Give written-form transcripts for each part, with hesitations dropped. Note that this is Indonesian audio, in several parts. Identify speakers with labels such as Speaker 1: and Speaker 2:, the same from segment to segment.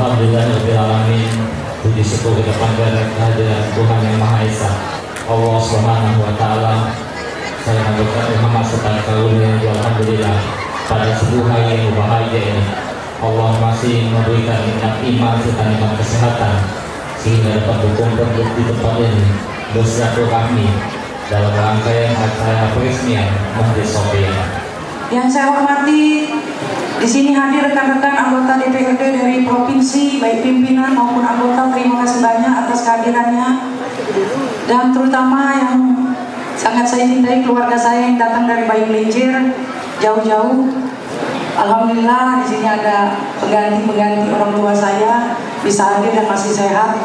Speaker 1: Alhamdulillahirrahmanirrahim. Puji syukur kita panjatkan kehadiran Tuhan Yang Maha Esa, Allah Subhanahu wa Ta'ala. Saya mengucapkan Muhammad serta karunia alhamdulillah pada sebuah hari yang bahagia ini. Allah masih memberikan nikmat iman serta nikmat kesehatan sehingga dapat berkumpul di tempat ini bersilaturahmi dalam rangkaian acara peresmian Masjid Sofia.
Speaker 2: Yang saya hormati, di sini hadir rekan-rekan anggota DPRD dari provinsi, baik pimpinan maupun anggota. Terima kasih banyak atas kehadirannya, dan terutama yang sangat saya cintai keluarga saya yang datang dari Bayu Lencir jauh-jauh. Alhamdulillah di sini ada pengganti orang tua saya bisa hadir dan masih sehat.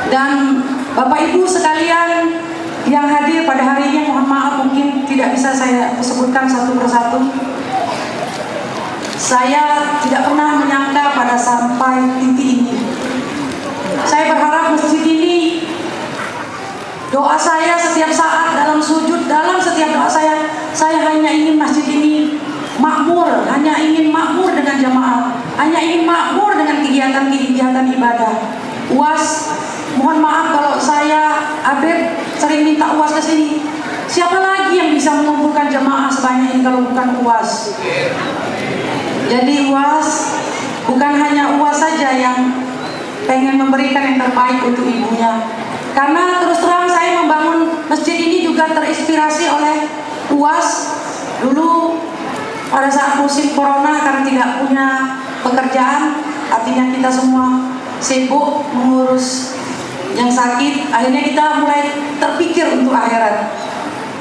Speaker 2: Dan Bapak Ibu sekalian yang hadir pada hari ini, mohon maaf mungkin tidak bisa saya sebutkan satu persatu. Saya tidak pernah menyangka pada sampai titik ini. Saya berharap masjid ini, doa saya setiap saat dalam sujud, dalam setiap doa saya hanya ingin masjid ini makmur, hanya ingin makmur dengan jamaah, hanya ingin makmur dengan kegiatan-kegiatan ibadah. UAS, mohon maaf kalau saya Abed sering minta UAS ke sini. Siapa lagi yang bisa mengumpulkan jamaah sebanyak ini kalau bukan UAS? Jadi UAS bukan hanya UAS saja yang pengen memberikan yang terbaik untuk ibunya. Karena terus terang saya membangun masjid ini juga terinspirasi oleh UAS. Dulu pada saat musim corona karena tidak punya pekerjaan, artinya kita semua sibuk mengurus yang sakit, akhirnya kita mulai terpikir untuk akhirat.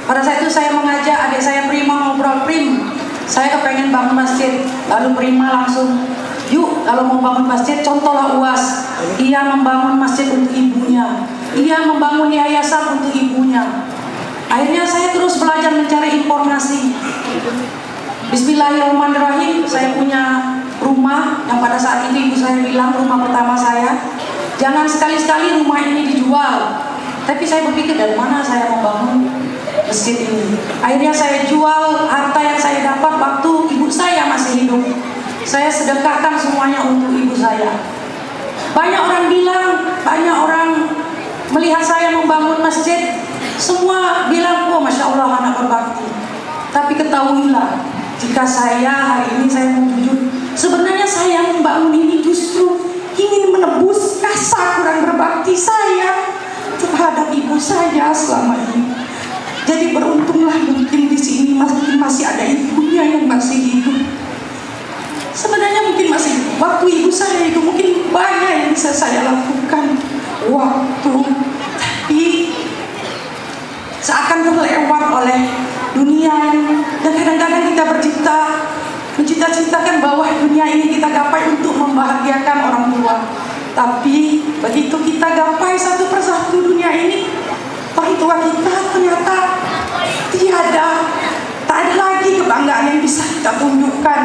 Speaker 2: Pada saat itu saya mengajak adik saya Prima ngobrol, Prim, saya kepengen bangun masjid. Lalu Prima langsung, yuk kalau mau bangun masjid contohlah UAS. Ia membangun masjid untuk ibunya, ia membangun yayasan untuk ibunya. Akhirnya saya terus belajar mencari informasi. Bismillahirrahmanirrahim, saya punya rumah yang pada saat itu ibu saya bilang rumah pertama saya, jangan sekali-sekali rumah ini dijual. Tapi saya berpikir dari mana saya membangun masjid ini. Akhirnya saya jual harta yang saya dapat waktu ibu saya masih hidup. Saya sedekahkan semuanya untuk ibu saya. Banyak orang bilang, banyak orang melihat saya membangun masjid, semua bilang, oh Masya Allah anak berbakti. Tapi ketahuilah, jika saya hari ini saya mau jujur, sebenarnya saya membangun ini justru ingin menebus rasa kurang berbakti saya terhadap ibu saya selama ini. Jadi beruntunglah mungkin di sini masih ada ibunya yang masih hidup. Sebenarnya mungkin masih waktu ibu saya itu mungkin banyak yang bisa saya lakukan waktu, tapi seakan terlewat oleh dunia dan kadang-kadang kita mencita-citakan bahwa dunia ini kita gapai untuk membahagiakan orang tua. Tapi begitu kita gapai satu persatu dunia ini, orang tua kita ternyata tak ada lagi kebanggaan yang bisa kita tunjukkan.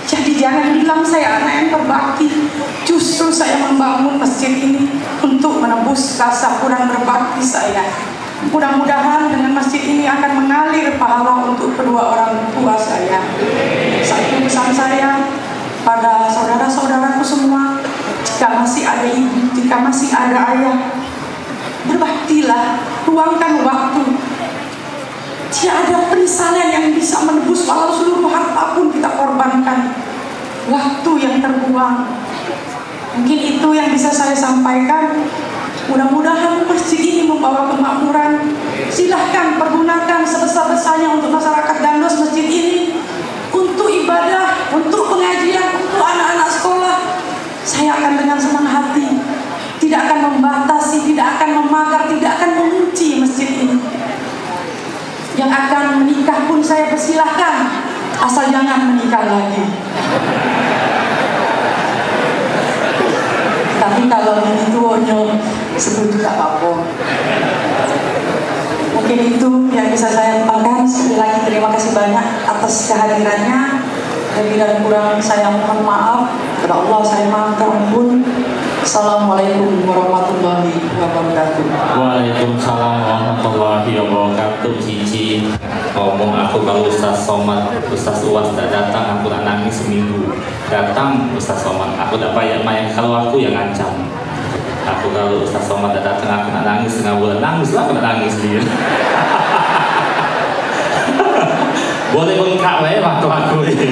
Speaker 2: Jadi jangan bilang saya anak yang berbakti. Justru saya membangun masjid ini untuk menebus rasa kurang berbakti saya. Mudah-mudahan dengan masjid ini akan mengalir pahala untuk kedua orang tua saya. Satu pesan saya pada saudara-saudaraku semua, jika masih ada ibu, jika masih ada ayah, berbaktilah, luangkan waktu. Tidak ada penyesalan yang bisa menebus walau seluruh harta pun kita korbankan. Waktu yang terbuang. Mungkin itu yang bisa saya sampaikan. Mudah-mudahan masjid ini membawa kemakmuran. Silahkan pergunakan sebesar-besarnya untuk masyarakat Gandos masjid ini, untuk ibadah, untuk pengajian, untuk anak-anak sekolah. Saya akan dengan senang hati, tidak akan membatasi, tidak akan memagar, tidak akan mengunci masjid ini. Yang akan menikah pun saya persilahkan, asal jangan menikah lagi. Tapi kalau itu onyo setuju tak apa-apa. Mungkin itu yang bisa saya tambahkan. Sekali lagi terima kasih banyak atas kehadirannya. Lebih dan kurang saya mohon maaf. Kepada Allah saya mohon ampun. Assalamualaikum warahmatullahi wabarakatuh.
Speaker 1: Waalaikumsalam warahmatullahi wabarakatuh. Cici ngomong Aku kalau Ustaz Somad, Ustaz Uwas tidak datang, aku tak nangis seminggu. Datang Ustaz Somad, aku tak payah main. Kalau aku yang ngancam. Aku kalau Ustaz Somad tidak datang, aku nak nangis setengah bulan. Nangis lah, aku nak nangis dia. Boleh bengkak ya waktu aku ini.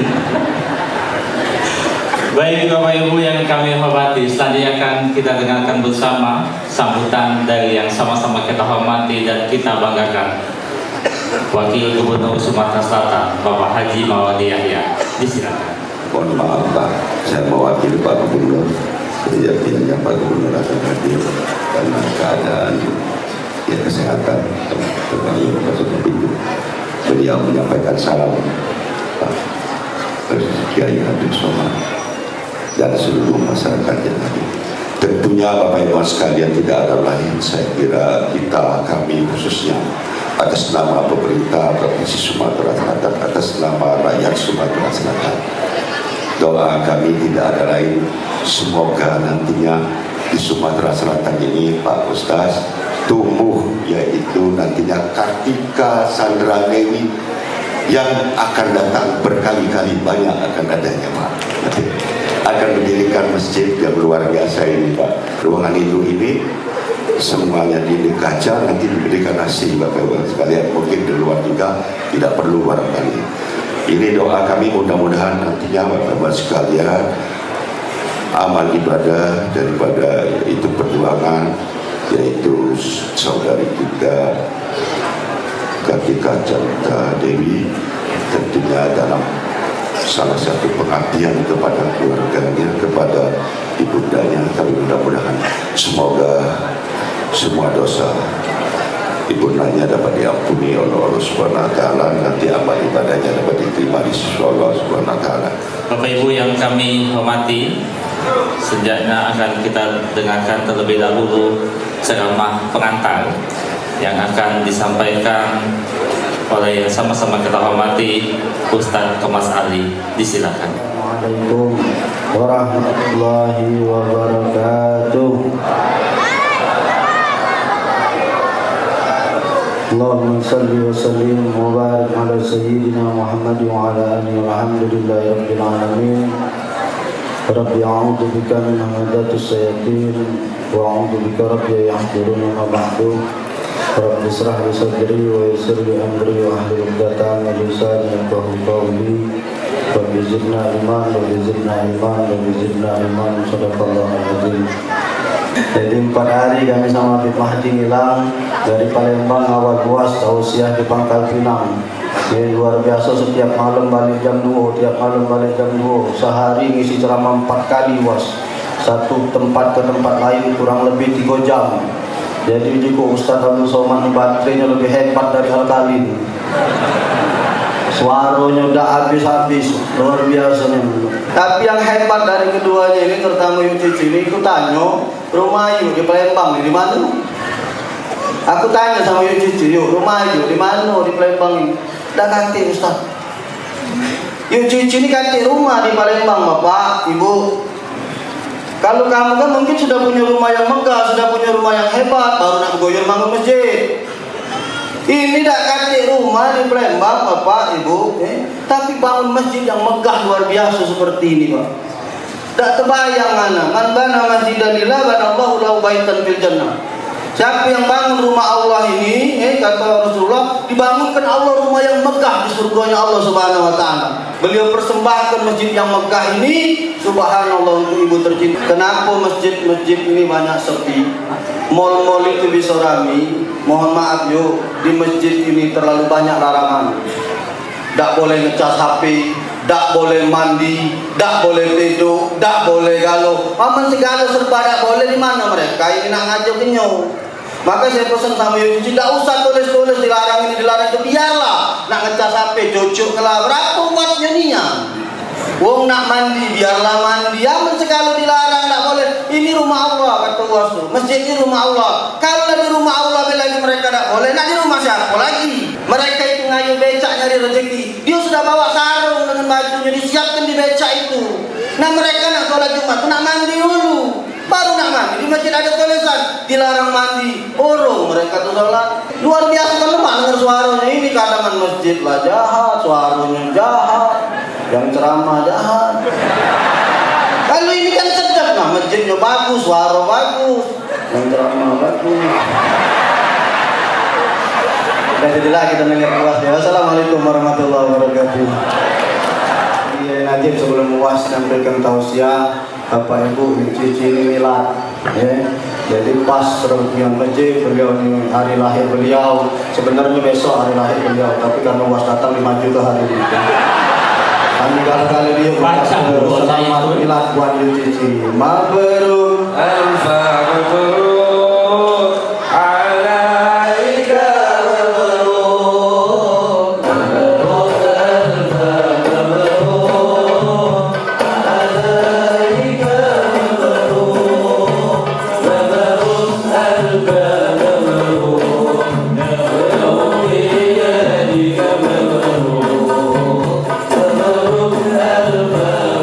Speaker 1: Baik Bapak Ibu yang kami hormati, selanjutnya akan kita dengarkan bersama sambutan dari yang sama-sama kita hormati dan kita banggakan, Wakil Gubernur Sumatera Selatan, Bapak Haji Mawadi Yahya. Disilakan.
Speaker 3: Mohon maaf Pak, saya mewakili Pak Gubernur. Yakinnya Pak Gubernur akan hadir karena keadaan kesehatan terlalu seperti itu. Beliau menyampaikan salam Pak Kiai Habib Somad dan seluruh masyarakat yang hadir. Tentunya Bapak Ibu sekalian tidak ada lain, saya kira kami khususnya atas nama pemerintah Provinsi Sumatera Selatan, atas nama rakyat Sumatera Selatan, doa kami tidak ada lain, semoga nantinya di Sumatera Selatan ini Pak Ustaz tumbuh, yaitu nantinya Kartika Sandra Dewi yang akan datang berkali-kali banyak akan adanya Pak. Akan mendirikan masjid yang luar biasa ini Pak. Ruangan itu ini semuanya di kaca, nanti diberikan nasi Bapak Ibu sekalian, mungkin di luar juga tidak perlu barangkali. Ini doa kami, mudah-mudahan nantinya Bapak Ibu sekalian amal ibadah daripada itu perjuangan, yaitu saudari kita Kartika Sandra Dewi tentunya dalam salah satu pengabdian kepada keluarganya, kepada ibundanya. Tapi mudah-mudahan semoga semua dosa ibundanya dapat diampuni oleh Allah Subhanahu wa taala, nanti amal ibadahnya dapat diterima di sisi Allah Subhanahu wa taala.
Speaker 1: Bapak Ibu yang kami hormati, sejaknya akan kita dengarkan terlebih dahulu ceramah pengantar yang akan disampaikan oleh yang sama-sama kita hormati Ustaz Thomas Ali. Disilakan.
Speaker 4: Assalamualaikum warahmatullahi wabarakatuh. Allahumma salli wa sallim wa barik ala sayyidina Muhammad wa ala alihi walhamdulillahi rabbil alamin. Rabbi a'udzu bika min hamadatis syayatin wa a'udzu bika rabbi yahdurun ma ba'du. Rabbi israh li sadri wa yassir li amri wa hlul 'uqdatam min lisani yafqahu qawli. Rabbi zidna ilman wa zidna ilman wa zidna ilman. Shadaqallahu al-azim. Jadi 4 hari kami sama Habib Mahdi ngilang dari Palembang awal buas tausiah di Pangkal Pinang. Ini luar biasa, setiap malam balik jam 2, tiap malam balik jam 2. Sehari ngisi ceramah 4 kali was. Satu tempat ke tempat lain kurang lebih 3 jam. Jadi jika Ustaz Habib Somad baterainya lebih hebat dari Al-Kalin. Suaranya udah habis-habis, luar biasa nih. Tapi yang hebat dari keduanya ini, terutama Yu Cici ini, aku tanya rumah Yu di Palembang di mana? Aku tanya sama Yu Cici, Yu rumah Yu di mana di Palembang ini? Dah ganti Ustaz. Yu Cici ini ganti rumah di Palembang, Bapak, Ibu. Kalau kamu kan mungkin sudah punya rumah yang megah, sudah punya rumah yang hebat, baru nak goyor bangun masjid. Ini tak ganti rumah di Palembang, Bapak, Ibu, tapi bangun masjid yang megah luar biasa seperti ini, Pak. Tak terbayang mana. Man bana masjidan lillah banallahu lahu baitan fil jannah. Siapa yang bangun rumah Allah ini, kata Rasulullah, dibangunkan Allah rumah yang megah di surganya Allah Subhanahu wa taala. Beliau persembahkan masjid yang megah ini, subhanallah, untuk ibu tercinta. Kenapa masjid-masjid ini banyak sepi? Mal-mal itu bisa rame. Mohon maaf yuk, di masjid ini terlalu banyak larangan. Tak boleh ngecas HP, tak boleh mandi, tak boleh tidur, tak boleh galau. Paman segala serba tak boleh. Di mana mereka ini nak ngajak kenyau? Maka saya pesan sama Yu Cici, tidak usah tulis-tulis dilarang ini dilarang itu, biarlah nak ngecas HP, cocok kelah berapa buatnya niat. Wong nak mandi biarlah mandi, aman segala dilarang tak boleh. Ini rumah Allah kata Rasul, masjid ini rumah Allah. Kalau di rumah Allah lagi mereka tak boleh, nak di rumah siapa lagi? Mereka itu ngayu becak nyari rezeki. Dia sudah bawa sarung dengan bajunya disiapkan di becak itu. Nah mereka nak sholat Jumat nak mandi dulu, baru nak mandi. Di masjid ada tulisan dilarang mandi. Orang mereka tuh sholat luar biasa, kan lemak dengar suaranya ini, kadangan masjid lah jahat, suaranya jahat, yang ceramah jahat. Kalau ini kan sedap, nah masjidnya bagus, suara bagus, yang ceramah bagus. Dan jadi lagi kita dengar puas ya. Assalamualaikum warahmatullahi wabarakatuh. Iya, Najib sebelum puas sampaikan tausiah Bapak Ibu Cici ini milad ya. Jadi pas serempian masjid beliau ini hari lahir beliau. Sebenarnya besok hari lahir beliau, tapi karena UAS datang 5 juta hari ini. Kami kali dia mengucapkan selamat milad buat Cici. Mabrur
Speaker 5: alfa mabrur alaika mabrur mabrur alfa mabrur alaika mabrur mabrur alfa mabrur ya yadika mabrur mabrur alfa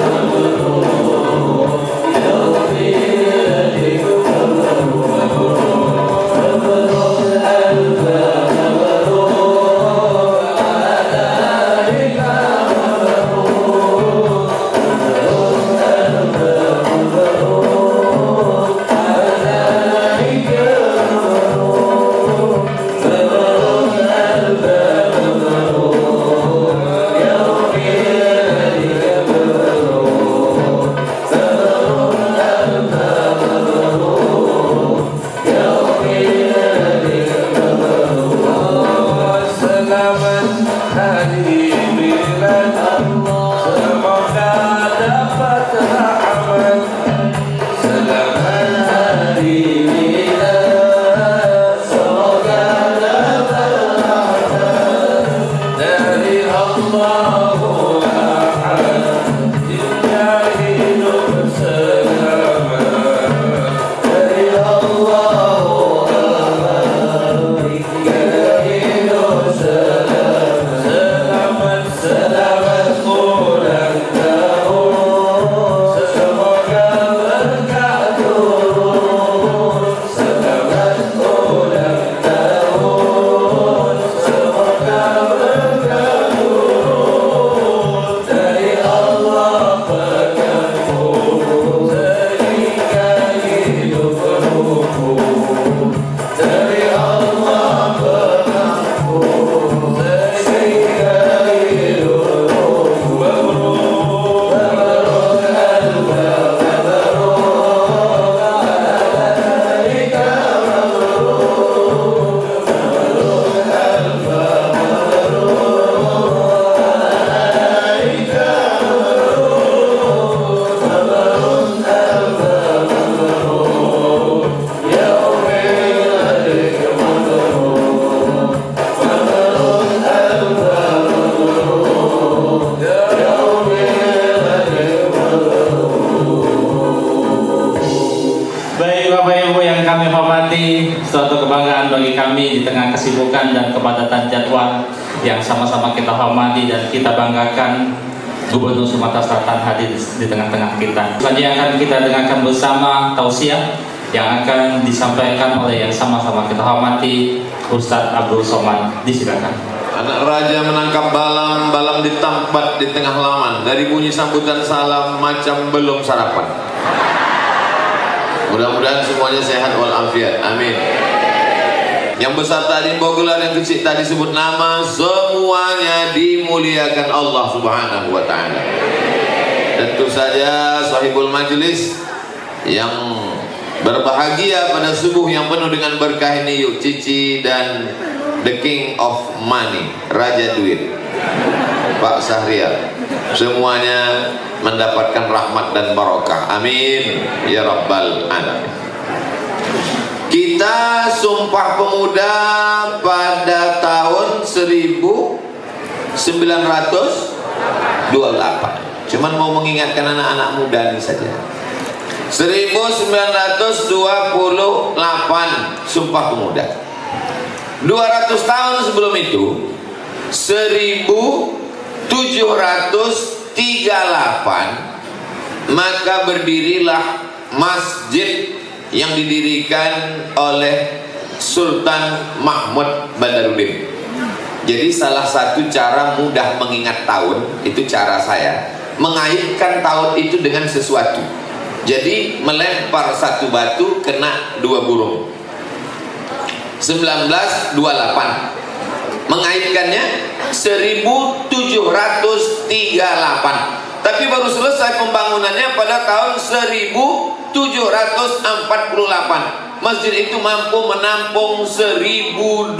Speaker 1: Suatu kebanggaan bagi kami di tengah kesibukan dan kepadatan jadwal yang sama-sama kita hormati dan kita banggakan Gubernur Sumatera Selatan hadir di tengah-tengah kita. Selanjutnya akan kita dengarkan bersama tausiah yang akan disampaikan oleh yang sama-sama kita hormati Ustadz Abdul Somad. Disilakan.
Speaker 5: Anak raja menangkap balang, balang ditampat di tengah halaman. Dari bunyi sambutan salam macam belum sarapan. Mudah-mudahan semuanya sehat walafiat. Amin. Yang besar tadi bawa gelar, yang kecil tadi sebut nama, semuanya dimuliakan Allah Subhanahu wa taala. Tentu saja sahibul majlis yang berbahagia pada subuh yang penuh dengan berkah ini, Yuk Cici dan the king of money, raja duit, Pak Syahrial, semuanya mendapatkan rahmat dan barokah. Amin ya rabbal alamin. Kita Sumpah Pemuda pada tahun 1928. Cuman mau mengingatkan anak-anak muda ini saja. 1928 Sumpah Pemuda. 200 tahun sebelum itu 1738 maka berdirilah masjid yang didirikan oleh Sultan Mahmud Badaruddin. Jadi salah satu cara mudah mengingat tahun, itu cara saya, mengaitkan tahun itu dengan sesuatu. Jadi melempar satu batu kena dua burung. 1928. Mengaitkannya 1738. Tapi baru selesai pembangunannya pada tahun 1748. Masjid itu mampu menampung 1.200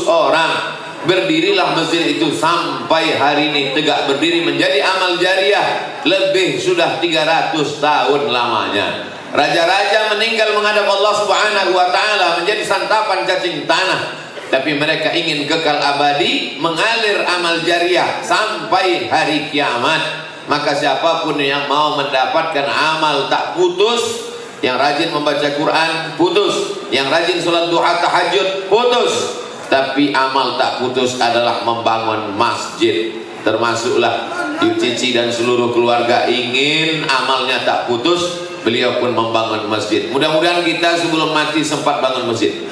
Speaker 5: orang. Berdirilah masjid itu sampai hari ini tegak berdiri menjadi amal jariah. Lebih sudah 300 tahun lamanya. Raja-raja meninggal menghadap Allah Subhanahu wa ta'ala menjadi santapan cacing tanah. Tapi mereka ingin kekal abadi, mengalir amal jariah sampai hari kiamat. Maka siapapun yang mau mendapatkan amal tak putus, yang rajin membaca Quran putus, yang rajin sholat duha tahajud putus, tapi amal tak putus adalah membangun masjid. Termasuklah Yu Cici dan seluruh keluarga ingin amalnya tak putus. Beliau pun membangun masjid. Mudah-mudahan kita sebelum mati sempat bangun masjid.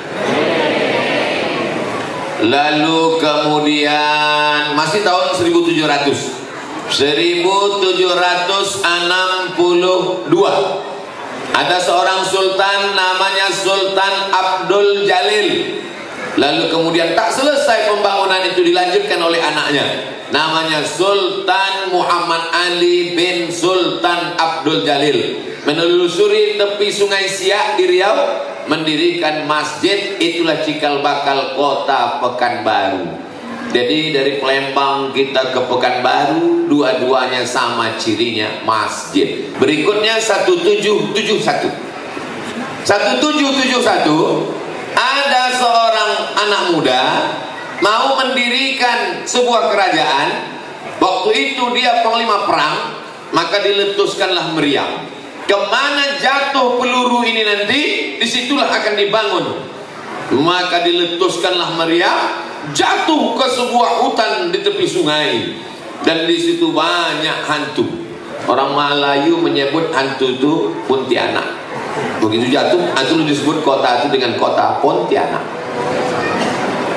Speaker 5: Lalu kemudian masih tahun 1700 1762 ada seorang sultan namanya Sultan Abdul Jalil. Lalu kemudian tak selesai pembangunan itu dilanjutkan oleh anaknya namanya Sultan Muhammad Ali bin Sultan Abdul Jalil. Menelusuri tepi sungai Siak di Riau, mendirikan masjid. Itulah cikal bakal kota Pekanbaru. Jadi dari Palembang kita ke Pekanbaru, dua-duanya sama cirinya, masjid. Berikutnya 1771. 1771 ada seorang anak muda mau mendirikan sebuah kerajaan. Waktu itu dia panglima perang, maka diletuskanlah meriam. Kemana jatuh peluru ini nanti, disitulah akan dibangun. Maka diletuskanlah meriam, jatuh ke sebuah hutan di tepi sungai, dan di situ banyak hantu. Orang Melayu menyebut hantu itu Pontianak. Begitu jatuh, hantu disebut kota itu dengan kota Pontianak.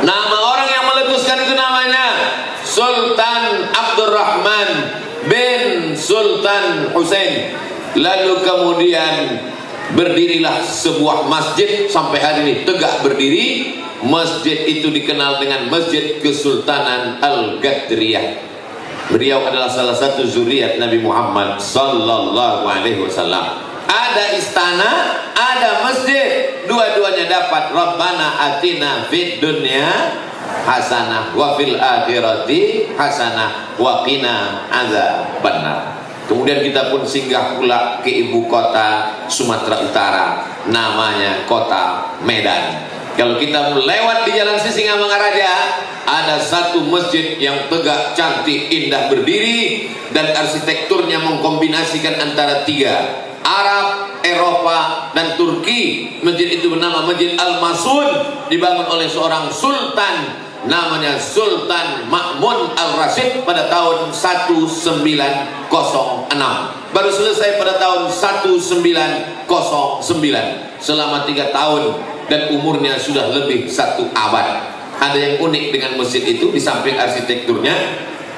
Speaker 5: Nama orang yang meletuskan itu namanya Sultan Abdurrahman bin Sultan Hussein. Lalu kemudian berdirilah sebuah masjid sampai hari ini tegak berdiri. Masjid itu dikenal dengan Masjid Kesultanan Al-Gadriyah. Beliau adalah salah satu zuriat Nabi Muhammad sallallahu alaihi wasallam. Ada istana, ada masjid, dua-duanya dapat Rabbana atina fid dunya hasanah wa fil akhirati hasanah wa qina adzabannar. Kemudian kita pun singgah pula ke ibu kota Sumatera Utara, namanya kota Medan. Kalau kita melewat di Jalan Sisingamangaraja, ada satu masjid yang tegak, cantik, indah berdiri, dan arsitekturnya mengkombinasikan antara tiga, Arab, Eropa, dan Turki. Masjid itu bernama Masjid Al-Masun, dibangun oleh seorang sultan namanya Sultan Ma'mun Al-Rashid pada tahun 1906. Baru selesai pada tahun 1909. Selama 3 tahun dan umurnya sudah lebih 1 abad. Ada yang unik dengan masjid itu, di samping arsitekturnya,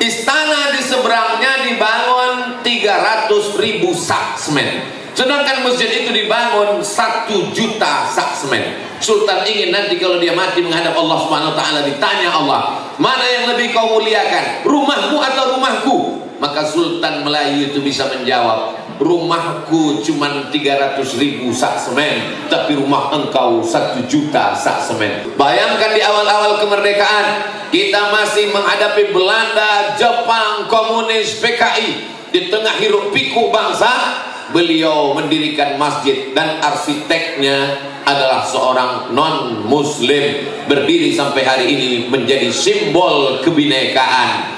Speaker 5: istana di seberangnya dibangun 300.000 sak semen. Sedangkan masjid itu dibangun 1 juta sak semen. Sultan ingin nanti kalau dia mati menghadap Allah Subhanahu wa taala, ditanya Allah, mana yang lebih kau muliakan, rumahmu atau rumahku? Maka Sultan Melayu itu bisa menjawab, rumahku cuma 300.000 sak semen, tapi rumah engkau 1 juta sak semen. Bayangkan di awal-awal kemerdekaan, kita masih menghadapi Belanda, Jepang, komunis, PKI. Di tengah hiruk pikuk bangsa, beliau mendirikan masjid, dan arsiteknya adalah seorang non-muslim. Berdiri sampai hari ini menjadi simbol kebinekaan.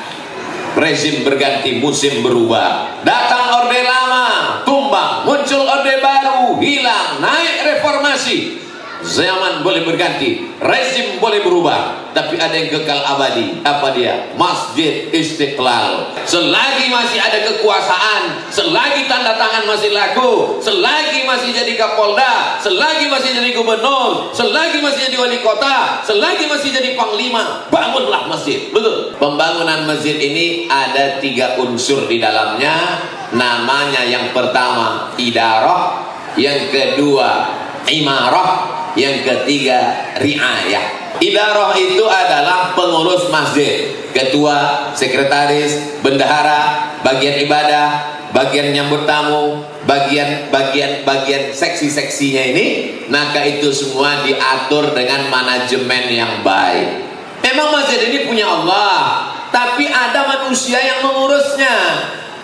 Speaker 5: Rezim berganti, musim berubah. Datang orde lama, tumbang, muncul orde baru, hilang, naik reformasi. Zaman boleh berganti, rezim boleh berubah, tapi ada yang kekal abadi. Apa dia? Masjid Istiqlal. Selagi masih ada kekuasaan, selagi tanda tangan kekuasaan masih laku, selagi masih jadi Kapolda, selagi masih jadi gubernur, selagi masih jadi wali kota, selagi masih jadi panglima, bangunlah masjid. Betul. Pembangunan masjid ini ada 3 unsur di dalamnya. Namanya yang pertama idarah, yang kedua imarah, yang ketiga riayah. Idarah itu adalah pengurus masjid, ketua, sekretaris, bendahara, bagian ibadah, bagian nyambut tamu, bagian seksi-seksinya ini. Maka itu semua diatur dengan manajemen yang baik. Memang masjid ini punya Allah, tapi ada manusia yang mengurusnya.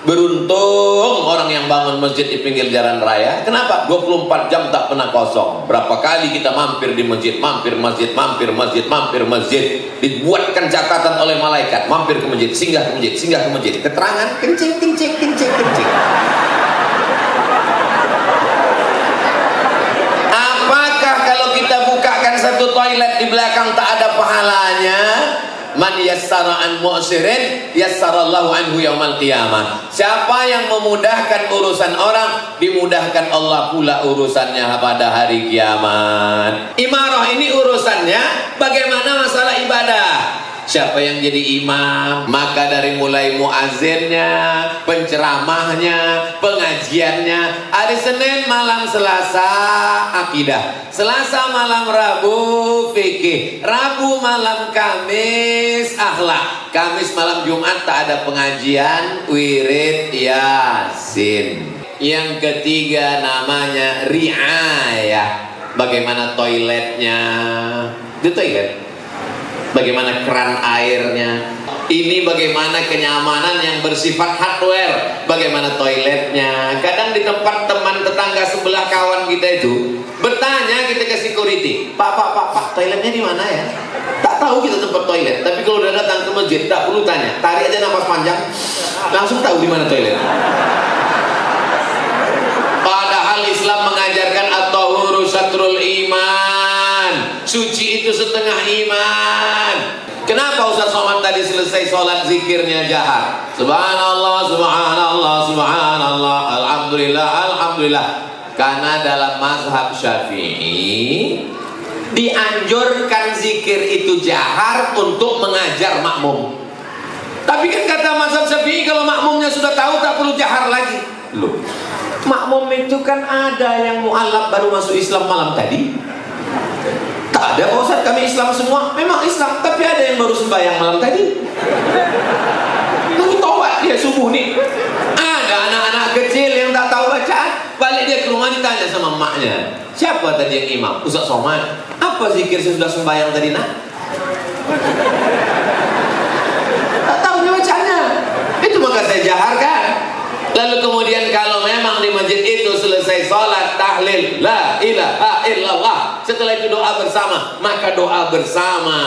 Speaker 5: Beruntung orang yang bangun masjid di pinggir jalan raya. Kenapa? 24 jam tak pernah kosong. Berapa kali kita mampir di masjid, mampir masjid. Dibuatkan catatan oleh malaikat, mampir ke masjid, singgah ke masjid. Keterangan kencing. Apakah kalau kita bukakan satu toilet di belakang tak ada pahalanya? Man yassara an mu'sirin yassarallahu anhu yaumal qiyamah. Siapa yang memudahkan urusan orang, dimudahkan Allah pula urusannya pada hari kiamat. Imarah ini urusannya bagaimana masalah ibadah. Siapa yang jadi imam, maka dari mulai muazzinnya, penceramahnya, pengajiannya, hari Senin malam Selasa akidah, Selasa malam Rabu fikih, Rabu malam Kamis akhlak, Kamis malam Jumat tak ada pengajian, wirid yasin. Yang ketiga namanya riayah. Bagaimana toiletnya? Itu toilet. Bagaimana keran airnya, ini bagaimana kenyamanan yang bersifat hardware, bagaimana toiletnya. Kadang di tempat teman tetangga sebelah kawan kita itu bertanya kita ke security, pak, toiletnya di mana ya? Tak tahu kita tempat toilet, tapi kalau udah datang ke masjid tak perlu tanya, tarik aja nafas panjang, langsung tahu di mana toilet. Padahal Islam mengajarkan at-tahuru syatrul iman, suci itu setengah iman. Kenapa Ustaz Somad tadi selesai sholat zikirnya jahar? Subhanallah, subhanallah, subhanallah, alhamdulillah. Karena dalam mazhab Syafi'i dianjurkan zikir itu jahar untuk mengajar makmum. Tapi kan kata mazhab Syafi'i kalau makmumnya sudah tahu tak perlu jahar lagi. Loh, makmum itu kan ada yang mu'alaf baru masuk Islam malam tadi. Tak ada, Ustaz, kami Islam semua. Memang Islam, tapi ada yang baru sembahyang malam tadi. Lalu taubat dia subuh nih. Ada anak-anak kecil yang tak tahu bacaan, balik dia ke rumah ditanya sama emaknya, siapa tadi yang imam? Ustaz Somad. Apa zikir sesudah sembahyang tadi nak? Tak tahu dia bacanya. Itu maka saya jaharkan. Lalu kemudian kalau memang di masjid itu selesai sholat tahlil la ilaha illallah, setelah itu doa bersama, maka doa bersama.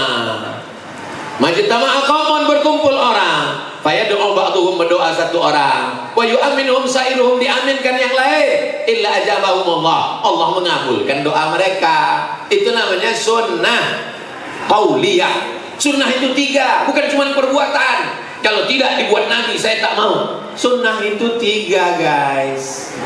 Speaker 5: Masjid tama'a qaumun, berkumpul orang, fayad'u ba'dhum, berdoa satu orang, wa yu'minuhum sa'iruhum, diaminkan yang lain, illa ajabahumullah, Allah mengabulkan doa mereka. Itu namanya sunnah qauliyah. Sunnah itu 3, bukan cuma perbuatan. Kalau tidak dibuat Nabi, saya tak mau. Sunnah itu 3, guys.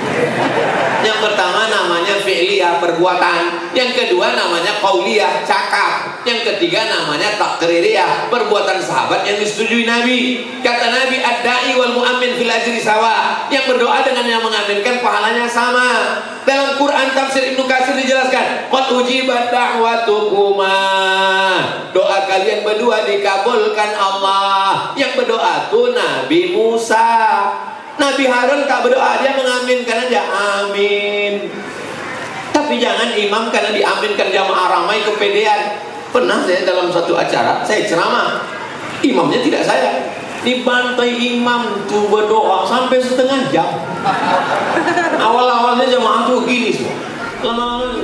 Speaker 5: Yang pertama namanya fi'liyah, perbuatan. Yang kedua namanya qauliyah, cakap. Yang ketiga namanya taqririyah, perbuatan sahabat yang disetujui Nabi. Kata Nabi, ad-da'i wal mu'ammin fil ajri sawa. Yang berdoa dengan yang mengaminkan pahalanya sama. Dalam Quran tafsir Ibnu Katsir dijelaskan, qad ujibat da'watukuma. Doa kalian berdua dikabulkan Allah. Yang berdoa tuh Nabi Musa. Nabi Harun tak berdoa, dia mengaminkan aja, amin. Tapi jangan imam karena diaminkan jamaah ramai kepedean. Pernah saya dalam satu acara, saya ceramah, imamnya tidak saya, dibantai imam tuh berdoa sampai setengah jam. Awal-awalnya jamaah tuh gini semua, lama-lama